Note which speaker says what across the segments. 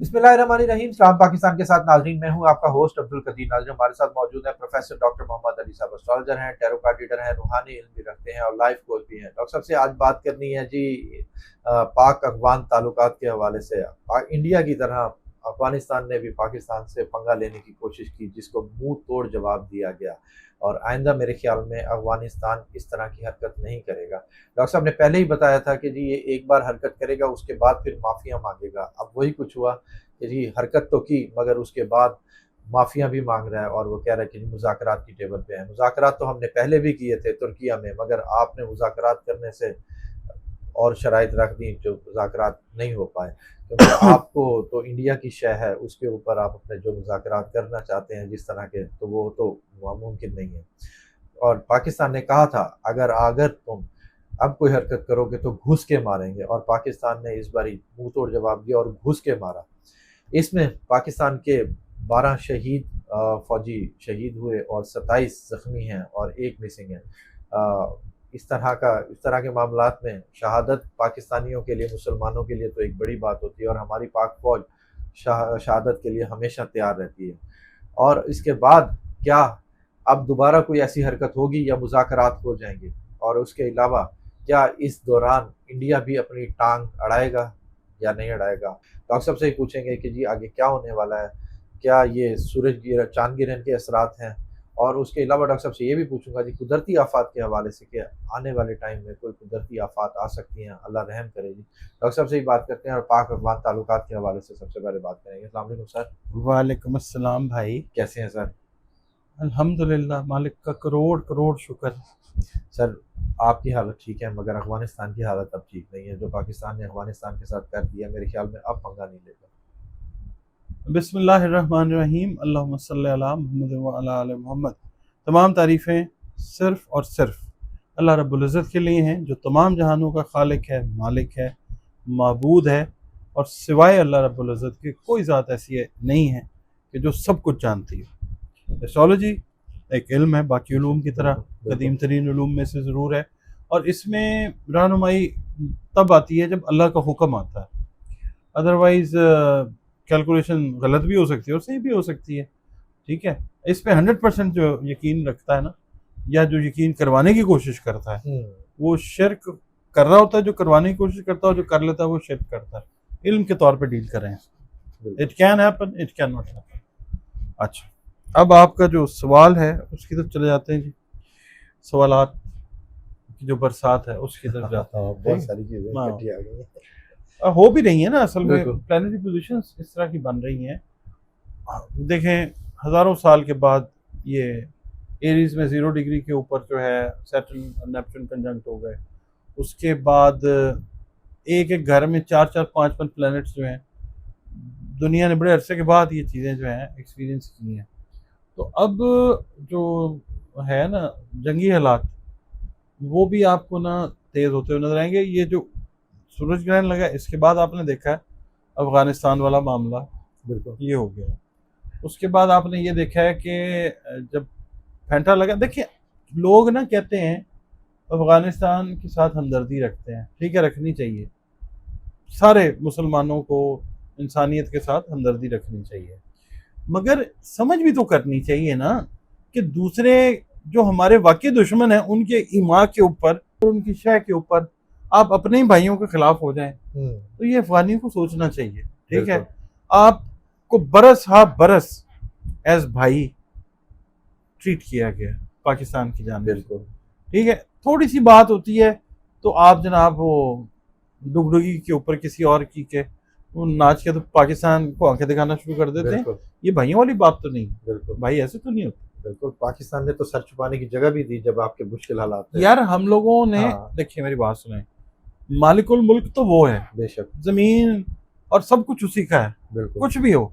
Speaker 1: बिस्मिल्लाहिर्रहमानिर्रहीम। सलाम पाकिस्तान के साथ नाजरीन, मैं हूं आपका होस्ट अब्दुल कदीर। नाजरीन, हमारे साथ मौजूद है प्रोफेसर डॉक्टर मोहम्मद अली साहब। एस्ट्रोलॉजर हैं, टैरो कार्ड रीडर हैं, रूहानी इल्म भी रखते हैं और लाइफ कोच भी हैं। डॉक्टर साहब से आज बात करनी है जी पाक अफगान ताल्लुकात के हवाले से। इंडिया की तरह अफगानिस्तान ने भी पाकिस्तान से पंगा लेने की कोशिश की, जिसको मुंह तोड़ जवाब दिया गया। और आइंदा मेरे ख्याल में अफगानिस्तान इस तरह की हरकत नहीं करेगा। डॉक्टर साहब ने पहले ही बताया था कि जी ये एक बार हरकत करेगा, उसके बाद फिर माफिया मांगेगा। अब वही कुछ हुआ कि जी हरकत तो की, मगर उसके बाद माफिया भी मांग रहा है और वो कह रहा है कि मुज़ाकरात की टेबल पे है। मुज़ाकरात तो हमने पहले भी किए थे तुर्किया में, मगर आपने मुज़ाकरात करने से और शराइत रख दी जो मुज़ाकरात नहीं हो पाए, क्योंकि आपको तो इंडिया की शय है, उसके ऊपर आप अपने जो मुज़ाकरात करना चाहते हैं जिस तरह के, तो वो तो मुमकिन नहीं है। और पाकिस्तान ने कहा था अगर अगर तुम अब कोई हरकत करोगे तो घुस के मारेंगे, और पाकिस्तान ने इस बारी मुंह तोड़ जवाब दिया और घुस के मारा। इसमें पाकिस्तान के 12 शहीद फौजी शहीद हुए और 27 जख्मी हैं और एक मिसिंग है। इस तरह के मामलात में शहादत पाकिस्तानियों के लिए, मुसलमानों के लिए तो एक बड़ी बात होती है, और हमारी पाक फौज शहादत के लिए हमेशा तैयार रहती है। और इसके बाद क्या अब दोबारा कोई ऐसी हरकत होगी या मुज़ाकरात हो जाएंगे? और उसके अलावा क्या इस दौरान इंडिया भी अपनी टांग अड़ाएगा या नहीं अड़ाएगा? डॉक्टर साहब से ही पूछेंगे कि जी आगे क्या होने वाला है, क्या ये चांद गिरन के असरात हैं? और उसके अलावा डॉक्टर साहब से ये भी पूछूंगा जी कुदरती आफात के हवाले से, कि आने वाले टाइम में कोई कुदरती आफात आ सकती हैं, अल्लाह रहम करे जी। डॉक्टर साहब से ही बात करते हैं और पाक अफगान ताल्लुकात के हवाले से सबसे पहले बात करेंगे। अस्सलाम वालेकुम सर।
Speaker 2: वालेकुम अस्सलाम भाई।
Speaker 1: कैसे हैं सर?
Speaker 2: अल्हम्दुलिल्लाह, मालिक का करोड़ करोड़ शुक्र।
Speaker 1: सर आपकी हालत ठीक है, मगर अफगानिस्तान की हालत अब ठीक नहीं है। जो पाकिस्तान ने अफगानिस्तान के साथ कर दिया, मेरे ख्याल में अब पंगा नहीं लेगा।
Speaker 2: बिस्मिल्लाहिर्रहमानिर्रहीम, अल्लाहुम्मा सल्ली अला मुहम्मद व अला आले मोहम्मद। तमाम तारीफ़ें सिर्फ़ और सिर्फ अल्लाह रब्बुल इज़्ज़त के लिए हैं, जो तमाम जहानों का खालिक है, मालिक है, माबूद है। और सिवाय अल्लाह रब्बुल इज़्ज़त के कोई ज़ात ऐसी है नहीं है कि जो सब कुछ जानती है। एस्ट्रोलॉजी एक इल्म है, बाकी उलूम की तरह
Speaker 1: बिल्कुल
Speaker 2: कदीम तरीन उलूम में से ज़रूर है। और इसमें रहनुमाई तब आती है जब अल्लाह का हुक्म आता है। अदरवाइज़ कैलकुलेशन गलत भी हो सकती है और सही भी हो सकती है। ठीक है, इस पे 100% जो यकीन रखता है ना, या जो यकीन करवाने की कोशिश करता है,
Speaker 1: हम्म,
Speaker 2: वो शिर्क कर रहा होता है। जो करवाने की कोशिश करता है और जो कर लेता है वो शिर्क करता है। इल्म के तौर पे डील करें।
Speaker 1: बिल्कुल।
Speaker 2: It can happen, it can not happen. अच्छा, अब आपका जो सवाल है उसकी तरफ चले जाते हैं जी। सवालात की जो बरसात है उसकी तरफ जाते हैं।
Speaker 1: बहुत
Speaker 2: ठीक
Speaker 1: सारी चीजें
Speaker 2: है, हाँ।
Speaker 1: इकट्ठी आ गई हैं।
Speaker 2: हो भी रही है ना, असल में
Speaker 1: बिल्कुल।
Speaker 2: प्लानिटरी पोजीशंस इस तरह की बन रही हैं। देखें, हज़ारों साल के बाद ये एरीज में 0 डिग्री के ऊपर जो है सैटर्न और नेपच्यून कंजंक्ट हो गए। उसके बाद एक एक घर में 4 4 5 5 प्लैनेट्स जो हैं, दुनिया ने बड़े अरसे के बाद ये चीज़ें जो हैं एक्सपीरियंस की हैं। तो अब जो है ना जंगी हालात, वो भी आपको ना तेज़ होते हुए नजर आएंगे। ये जो सूरज ग्रहण लगा इसके बाद आपने देखा है अफगानिस्तान वाला मामला
Speaker 1: बिल्कुल।
Speaker 2: ये हो गया। उसके बाद आपने ये देखा है कि जब फैंटा लगा, देखिए लोग ना कहते हैं अफगानिस्तान के साथ हमदर्दी रखते हैं। ठीक है, रखनी चाहिए। सारे मुसलमानों को इंसानियत के साथ हमदर्दी रखनी चाहिए, मगर समझ भी तो करनी चाहिए ना कि दूसरे जो हमारे वाकई दुश्मन हैं उनके ईमान के ऊपर और उनकी शय के ऊपर आप अपने ही भाइयों के खिलाफ हो जाएं।
Speaker 1: हम्म,
Speaker 2: तो ये अफगानियों को सोचना चाहिए। ठीक है,
Speaker 1: बिल्कुल।
Speaker 2: आपको बरस हा बरस एज भाई ट्रीट किया गया पाकिस्तान की जानिब से।
Speaker 1: बिल्कुल।
Speaker 2: ठीक है, थोड़ी सी बात होती है तो आप जनाब वो डुगडुगी के ऊपर किसी और की के वो नाच के तो पाकिस्तान को आंखें दिखाना शुरू कर देते हैं।
Speaker 1: बिल्कुल।
Speaker 2: ये भाइयों वाली बात तो नहीं।
Speaker 1: बिल्कुल।
Speaker 2: भाई ऐसे तो नहीं होता।
Speaker 1: बिल्कुल, पाकिस्तान ने तो सर छुपाने की जगह भी दी जब आपके मुश्किल हालात थे।
Speaker 2: यार हम लोगों ने,
Speaker 1: हाँ।
Speaker 2: देखिए मेरी बात सुने, मालिकुल मुल्क तो वो है,
Speaker 1: बेशक।
Speaker 2: जमीन और सब कुछ उसी का है।
Speaker 1: बिल्कुल।
Speaker 2: कुछ भी हो,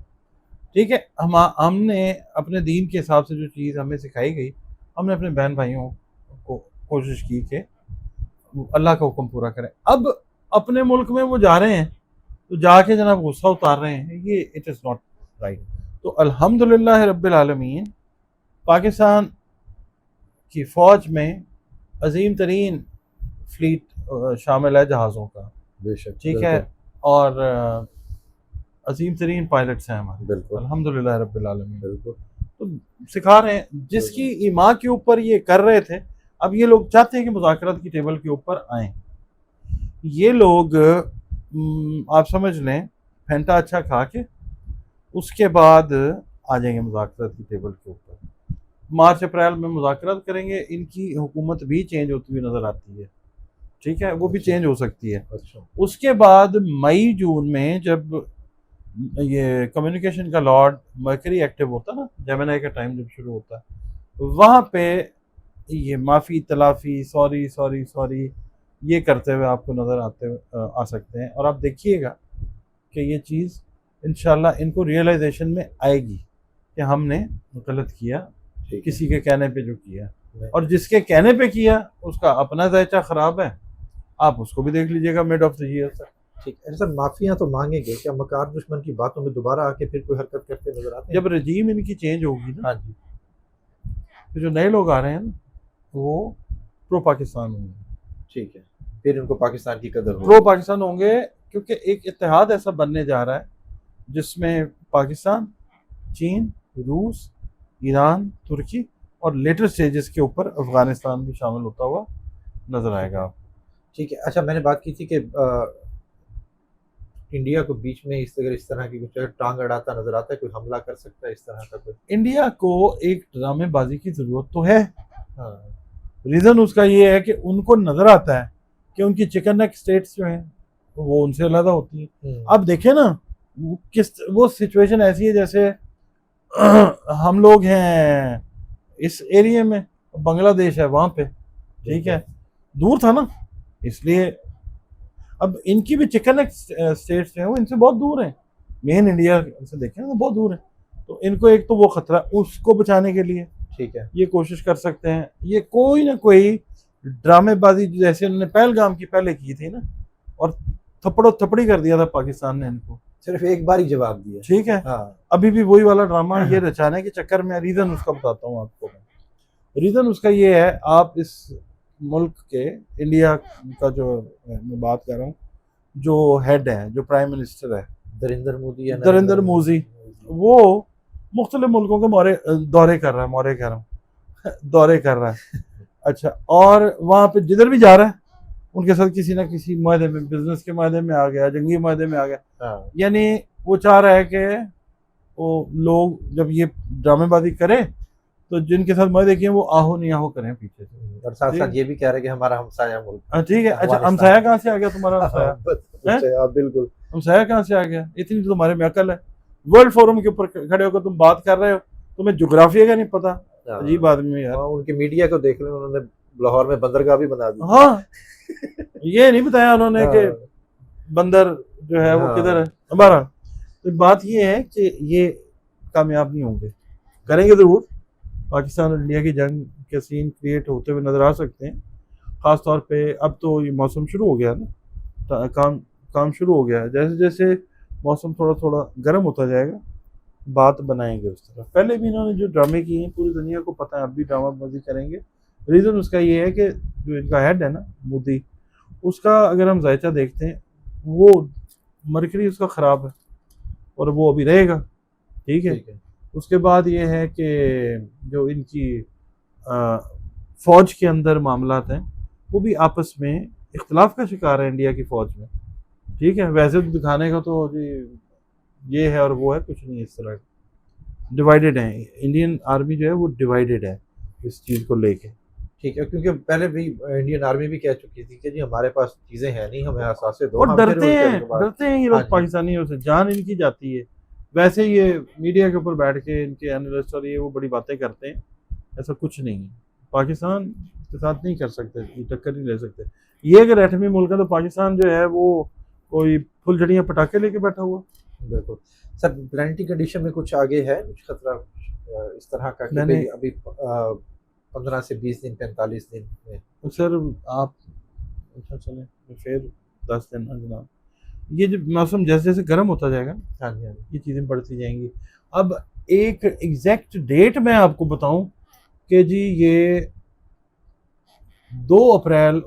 Speaker 2: ठीक है, हमने अपने दीन के हिसाब से जो चीज़ हमें सिखाई गई, हमने अपने बहन भाइयों को कोशिश की कि वो अल्लाह का हुक्म पूरा करें। अब अपने मुल्क में वो जा रहे हैं तो जाके जनाब गुस्सा उतार रहे हैं, ये इट इज़ नॉट राइट। तो अल्हम्दुलिल्लाह रब्बिल आलमीन, पाकिस्तान की फ़ौज में अजीम तरीन फ्लीट शामिल है जहाज़ों का।
Speaker 1: बेशक।
Speaker 2: ठीक है,
Speaker 1: बिल्कुल।
Speaker 2: और अजीम तरीन पायलट्स हैं हमारे,
Speaker 1: बिल्कुल
Speaker 2: अल्हम्दुलिल्लाह रब्बिल आलमीन।
Speaker 1: बिल्कुल।
Speaker 2: तो सिखा रहे हैं जिसकी ईमा के ऊपर ये कर रहे थे, अब ये लोग चाहते हैं कि मुज़ाकरात की टेबल के ऊपर आए। ये लोग आप समझ लें फेंटा अच्छा खा के उसके बाद आ जाएंगे मुज़ाकरात की टेबल के ऊपर। मार्च अप्रैल में मुज़ाकरात करेंगे, इनकी हुकूमत भी चेंज होती हुई नज़र आती है, ठीक है, वो भी चेंज हो सकती है।
Speaker 1: अच्छा
Speaker 2: उसके बाद मई जून में जब ये कम्युनिकेशन का लॉर्ड मर्करी एक्टिव होता ना, जेमिनी का टाइम जब शुरू होता है, वहाँ पे ये माफ़ी तलाफ़ी सॉरी सॉरी सॉरी ये करते हुए आपको नज़र आ सकते हैं। और आप देखिएगा कि ये चीज़ इंशाल्लाह इनको रियलाइजेशन में आएगी कि हमने गलत किया, किसी के कहने पे जो किया, और जिसके कहने पे किया उसका अपना जायचा ख़राब है, आप उसको भी देख लीजिएगा मिड ऑफ द ईयर तक।
Speaker 1: ठीक है सर, माफिया तो मांगेंगे, क्या मकार दुश्मन की बातों में दोबारा आके फिर कोई हरकत करते नजर आते हैं?
Speaker 2: जब रजीम इनकी चेंज होगी ना,
Speaker 1: हाँ जी,
Speaker 2: तो जो नए लोग आ रहे हैं ना वो प्रो पाकिस्तान होंगे,
Speaker 1: ठीक है, फिर इनको पाकिस्तान की कदर हो।
Speaker 2: प्रो पाकिस्तान होंगे, क्योंकि एक इत्तेहाद ऐसा बनने जा रहा है जिसमें पाकिस्तान, चीन, रूस, ईरान, तुर्की और लेटर स्टेजेस के ऊपर अफगानिस्तान भी शामिल होता हुआ नजर आएगा आपको।
Speaker 1: ठीक है। अच्छा, मैंने बात की थी कि इंडिया को बीच में इस तरह की कुछ टांग अड़ाता नजर आता है, कोई हमला कर सकता है इस तरह का कोई?
Speaker 2: इंडिया को एक ड्रामेबाजी की जरूरत तो है।
Speaker 1: हाँ
Speaker 2: रीजन उसका ये है कि उनको नजर आता है कि उनकी चिकन नेक स्टेट्स जो हैं वो उनसे अलग होती है। अब देखें ना, वो सिचुएशन ऐसी है जैसे हम लोग हैं इस एरिया में, बांग्लादेश है वहां पे, ठीक है, दूर था ना, इसलिए अब इनकी भी चिकन नेक स्टेट्स जो है वो इनसे बहुत दूर है, मेन इंडिया से देखें ना बहुत दूर है, तो इनको एक तो वो खतरा, उसको बचाने के लिए
Speaker 1: ठीक है,
Speaker 2: ये कोशिश कर सकते हैं, ये कोई ना कोई ड्रामेबाजी जैसे उन्होंने पहलगाम की पहले की थी ना, और थप्पड़ो थप्पड़ी कर दिया था पाकिस्तान ने इनको,
Speaker 1: सिर्फ एक बार ही जवाब दिया।
Speaker 2: ठीक है,
Speaker 1: हाँ
Speaker 2: अभी भी वही वाला ड्रामा ये रचाने के चक्कर में। रीजन उसका बताता हूँ आपको, रीजन उसका ये है, आप इस मुल्क के इंडिया का जो मैं बात कर रहा हूँ, जो हेड है, जो प्राइम मिनिस्टर है
Speaker 1: नरेंद्र मोदी या
Speaker 2: नरेंद्र मोदी, वो मुख्तलिफ मुल्कों के दौरे कर रहा है, दौरे कर रहा है अच्छा, और वहाँ पे जिधर भी जा रहा है उनके साथ किसी ना किसी मायदे में, बिजनेस के मायदे में आ गया, जंगी मायदे में आ गया।
Speaker 1: हाँ।
Speaker 2: यानी वो चाह रहा है कि वो लोग जब ये ड्रामेबाजी करें तो जिनके साथ मायदे किए वो आहो नहीं आहो करें पीछे से,
Speaker 1: और साथ साथ ये भी कह रहे हैं कि हमारा हमसाया मुल्क।
Speaker 2: हाँ ठीक है। अच्छा, हमसाया कहाँ से आ गया तुम्हारा हमसाया?
Speaker 1: बिल्कुल,
Speaker 2: हमसाया कहाँ से आ गया? इतनी तो तुम्हारे में अकल है, वर्ल्ड फोरम के ऊपर खड़े होकर तुम बात कर रहे हो, तुम्हें जोग्राफिया का नहीं पता, अजीब आदमी यार।
Speaker 1: उनके मीडिया को देख लें, उन्होंने लाहौर में बंदरगाह भी बना दी।
Speaker 2: हाँ, ये नहीं बताया उन्होंने कि बंदर जो है वो किधर है हमारा। तो बात ये है कि ये कामयाब नहीं होंगे, करेंगे जरूर, पाकिस्तान और इंडिया की जंग के सीन क्रिएट होते हुए नजर आ सकते हैं, खास तौर पे अब तो ये मौसम शुरू हो गया ना, काम शुरू हो गया है, जैसे जैसे मौसम थोड़ा थोड़ा गर्म होता जाएगा बात बनाएंगे उस तरह। पहले भी इन्होंने जो ड्रामे किए हैं पूरी दुनिया को पता है, अब भी ड्रामाबाजी करेंगे। रीज़न उसका ये है कि जो इनका हेड है ना मोदी, उसका अगर हम जायचा देखते हैं, वो मरकरी उसका ख़राब है और वो अभी रहेगा, ठीक है। उसके बाद ये है कि जो इनकी फ़ौज के अंदर मामलात हैं वो भी आपस में इख्तलाफ का शिकार है इंडिया की फ़ौज में, ठीक है। वैसे तो दिखाने का तो ये है और वो है, कुछ नहीं, इस तरह डिवाइडेड है इंडियन आर्मी जो है वो डिवाइडेड है इस चीज़ को लेके,
Speaker 1: ठीक है, क्योंकि पहले भी इंडियन आर्मी भी कह चुकी थी कि जी हमारे पास चीजें हैं नहीं, हमें असासे दो।
Speaker 2: और डरते हैं ये लोग पाकिस्तानियों से, जान इनकी जाती है। वैसे ये मीडिया के ऊपर बैठ के इनके एनालिस्ट और ये वो बड़ी बातें करते हैं, ऐसा कुछ नहीं है, पाकिस्तान के साथ नहीं कर सकते, टक्कर नहीं ले सकते। ये अगर एटमी मुल्क है तो पाकिस्तान जो है वो कोई फुलझड़ियाँ पटाखे लेके बैठा हुआ।
Speaker 1: बिल्कुल सर, प्लानिटी कंडीशन में कुछ आगे है, कुछ खतरा इस तरह का कि
Speaker 2: मैंने
Speaker 1: अभी 15 से 20 दिन 45 दिन में?
Speaker 2: तो सर आप अच्छा चलें फिर 10 दिन जनाब, ये जो मौसम जैसे जैसे गर्म होता जाएगा,
Speaker 1: हाँ जी हाँ जी,
Speaker 2: ये चीज़ें बढ़ती जाएंगी। अब एक एग्जैक्ट डेट मैं आपको बताऊं कि जी ये 2 अप्रैल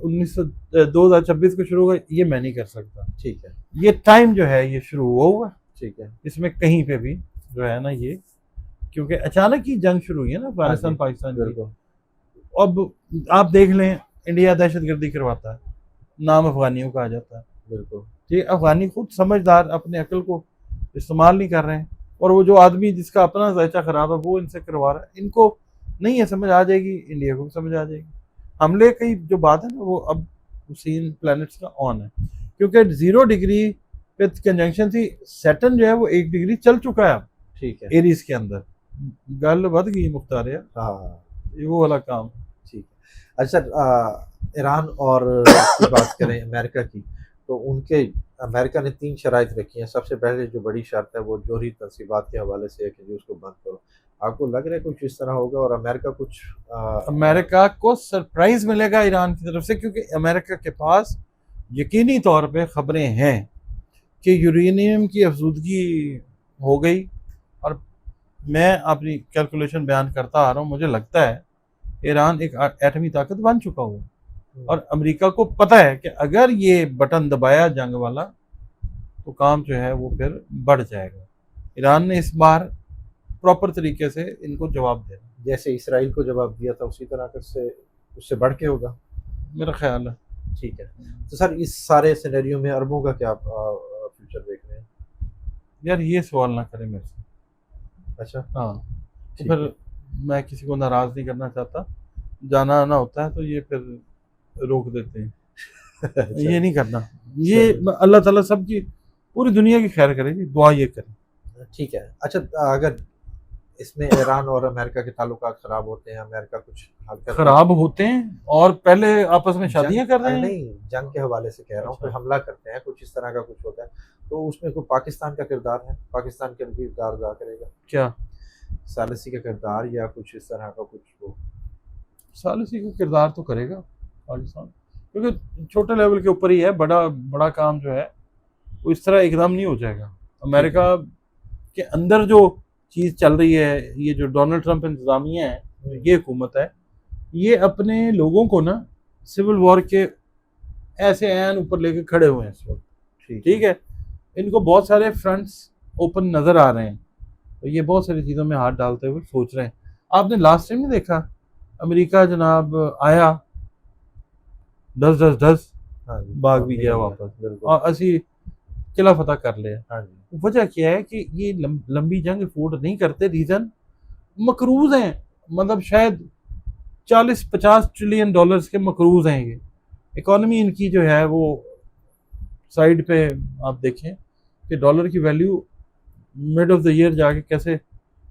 Speaker 2: 2026 को शुरू होगा, ये मैं नहीं कर सकता,
Speaker 1: ठीक है,
Speaker 2: ये टाइम जो है ये शुरू हुआ हुआ है,
Speaker 1: ठीक है।
Speaker 2: इसमें कहीं पे भी जो है ना ये, क्योंकि अचानक ही जंग शुरू हुई है ना अफगानिस्तान पाकिस्तान की।
Speaker 1: बिल्कुल।
Speaker 2: अब आप देख लें, इंडिया दहशतगर्दी करवाता है, नाम अफगानियों का आ जाता है।
Speaker 1: बिल्कुल।
Speaker 2: ठीक, अफगानी खुद समझदार अपने अकल को इस्तेमाल नहीं कर रहे हैं, और वो जो आदमी जिसका अपना जायचा खराब है वो इनसे करवा रहा है। इनको नहीं है समझ, आ जाएगी इंडिया को भी समझ आ जाएगी। हमले की जो बात है ना वो अब सीन प्लैनेट्स का ऑन है, क्योंकि 0 डिग्री पे कंजंक्शन थी, सैटर्न जो है वो 1 डिग्री चल चुका है अब
Speaker 1: ठीक है।
Speaker 2: एरीज के अंदर। गल बढ़ गई मुख्तार यार,
Speaker 1: हाँ
Speaker 2: ये वो वाला काम।
Speaker 1: ठीक है। अच्छा ईरान और की बात करें अमेरिका की, तो उनके अमेरिका ने 3 शराइत रखी हैं। सबसे पहले जो बड़ी शर्त है वो जोहरी तनसीबात के हवाले से है कि जो उसको बंद करो। आपको लग रहा है कुछ इस तरह होगा और अमेरिका कुछ
Speaker 2: अमेरिका को सरप्राइज मिलेगा ईरान की तरफ से, क्योंकि अमेरिका के पास यकीनी तौर पे खबरें हैं कि यूरेनियम की अफजूदगी हो गई, और मैं अपनी कैलकुलेशन बयान करता आ रहा हूँ, मुझे लगता है ईरान एक एटमी ताकत बन चुका हुआ है, और अमेरिका को पता है कि अगर ये बटन दबाया जंग वाला तो काम जो है वो फिर बढ़ जाएगा। ईरान ने इस बार प्रॉपर तरीके से इनको जवाब देना,
Speaker 1: जैसे इसराइल को जवाब दिया था उसी तरह से उससे बढ़ के होगा,
Speaker 2: मेरा ख्याल है।
Speaker 1: ठीक है। तो सर इस सारे सिनेरियो में अरबों का क्या फ्यूचर देख रहे हैं?
Speaker 2: यार ये सवाल ना करें मेरे से।
Speaker 1: अच्छा।
Speaker 2: हाँ, तो
Speaker 1: ठीक
Speaker 2: फिर
Speaker 1: है।
Speaker 2: मैं किसी को नाराज नहीं करना चाहता, जाना आना होता है तो ये फिर रोक देते हैं।
Speaker 1: अच्छा,
Speaker 2: ये नहीं करना, ये
Speaker 1: चलिए।
Speaker 2: अल्लाह ताला सबकी पूरी दुनिया की खैर करेगी, दुआ ये करें।
Speaker 1: ठीक है। अच्छा अगर इसमें ईरान और अमेरिका के ताल्लुकात खराब होते हैं, अमेरिका कुछ हरकत
Speaker 2: खराब होते हैं और पहले आपस में शादियां कर रहे हैं।
Speaker 1: नहीं जंग के हवाले से कह रहा हूँ,
Speaker 2: अच्छा।
Speaker 1: कोई हमला करते हैं कुछ इस तरह का कुछ होता है, तो उसमें कोई पाकिस्तान का किरदार है, पाकिस्तान के भी किरदार अदा करेगा
Speaker 2: क्या
Speaker 1: सालिसी का किरदार या कुछ इस तरह का कुछ हो?
Speaker 2: सालिसी को किरदार तो करेगा पाकिस्तान, क्योंकि छोटे लेवल के ऊपर ही है, बड़ा बड़ा काम जो है वो इस तरह एकदम नहीं हो जाएगा। अमेरिका के अंदर जो चीज़ चल रही है, ये जो डोनाल्ड ट्रंप इंतजामिया है, ये हुकूमत है, ये अपने लोगों को ना सिविल वॉर के ऐसे ऐन ऊपर लेके खड़े हुए हैं इस वक्त। ठीक है, इनको बहुत सारे फ्रंट्स ओपन नज़र आ रहे हैं, तो ये बहुत सारी चीज़ों में हाथ डालते हुए सोच रहे हैं। आपने लास्ट टाइम नहीं देखा अमेरिका जनाब आया 10
Speaker 1: हाँ जी,
Speaker 2: भाग भी गया वापस,
Speaker 1: बिल्कुल।
Speaker 2: और असी किला फतह कर लिया।
Speaker 1: हाँ जी।
Speaker 2: वजह क्या है कि ये लंबी जंग अफोर्ड नहीं करते, रीजन मकरूज हैं, मतलब शायद 40-50 ट्रिलियन डॉलर्स के मकरूज हैं ये। इकोनॉमी इनकी जो है वो साइड पे आप देखें कि डॉलर की value mid of the year जाके कैसे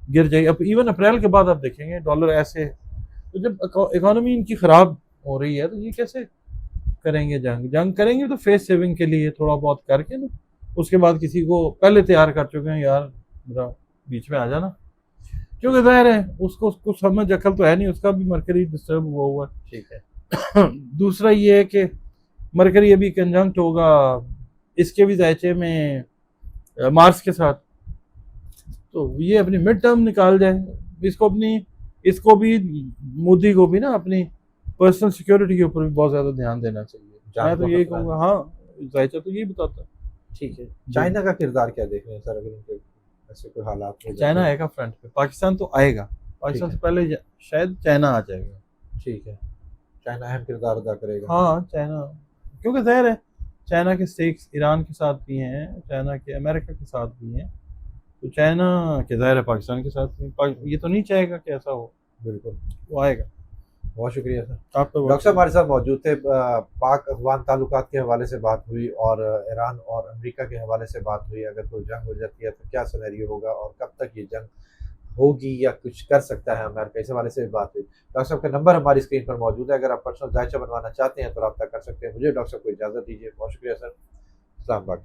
Speaker 2: गिर जाएगी। अब इवन अप्रैल के बाद आप देखेंगे डॉलर ऐसे, तो जब इकोनॉमी इनकी ख़राब हो रही है तो ये कैसे करेंगे जंग करेंगे तो फेस सेविंग के लिए थोड़ा बहुत करके ना, उसके बाद किसी को पहले तैयार कर चुके हैं, यार मेरा बीच में आ जाना, क्योंकि जाहिर है उसको कुछ समझ अकल तो है नहीं, उसका भी मरकरी डिस्टर्ब हुआ है।
Speaker 1: ठीक है।
Speaker 2: दूसरा ये है कि मरकरी अभी कंजंक्ट होगा इसके भी जायचे में मार्स के साथ, तो ये अपनी मिड टर्म निकाल जाए, इसको भी मोदी को भी ना अपनी पर्सनल सिक्योरिटी के ऊपर भी बहुत ज़्यादा ध्यान देना चाहिए। मैं तो यही कहूँगा, हाँ जायचा तो यही बताता है।
Speaker 1: ठीक है। चाइना का किरदार क्या देख रहे हैं सर, अगर इनके ऐसे कोई हालात हो?
Speaker 2: चाइना आएगा फ्रंट पे, पाकिस्तान तो आएगा, पाकिस्तान से पहले शायद चाइना आ जाएगा।
Speaker 1: ठीक है, चाइना अहम किरदार अदा करेगा।
Speaker 2: हाँ चाइना, क्योंकि जाहिर है चाइना के स्टेक्स ईरान के साथ भी हैं, चाइना के अमेरिका के साथ भी हैं, तो चाइना के जाहिर है पाकिस्तान के साथ भी, ये तो नहीं चाहेगा कि ऐसा हो।
Speaker 1: बिल्कुल,
Speaker 2: वो आएगा।
Speaker 1: बहुत शुक्रिया सर।
Speaker 2: आपका
Speaker 1: डॉक्टर साहब हमारे साथ मौजूद थे। पाक अफगान ताल्लुकात के हवाले से बात हुई और ईरान और अमेरिका के हवाले से बात हुई। अगर कोई जंग हो जाती है तो क्या सिनेरियो होगा और कब तक ये जंग होगी या कुछ कर सकता है अमेरिका, इस हवाले से बात हुई। डॉक्टर साहब का नंबर हमारी स्क्रीन पर मौजूद है, अगर आप पर्सनल जायचा बनवाना चाहते हैं तो रब्ता कर सकते हैं। मुझे डॉक्टर साहब को इजाज़त दीजिए। बहुत शुक्रिया सर। अस्सलाम वालेकुम।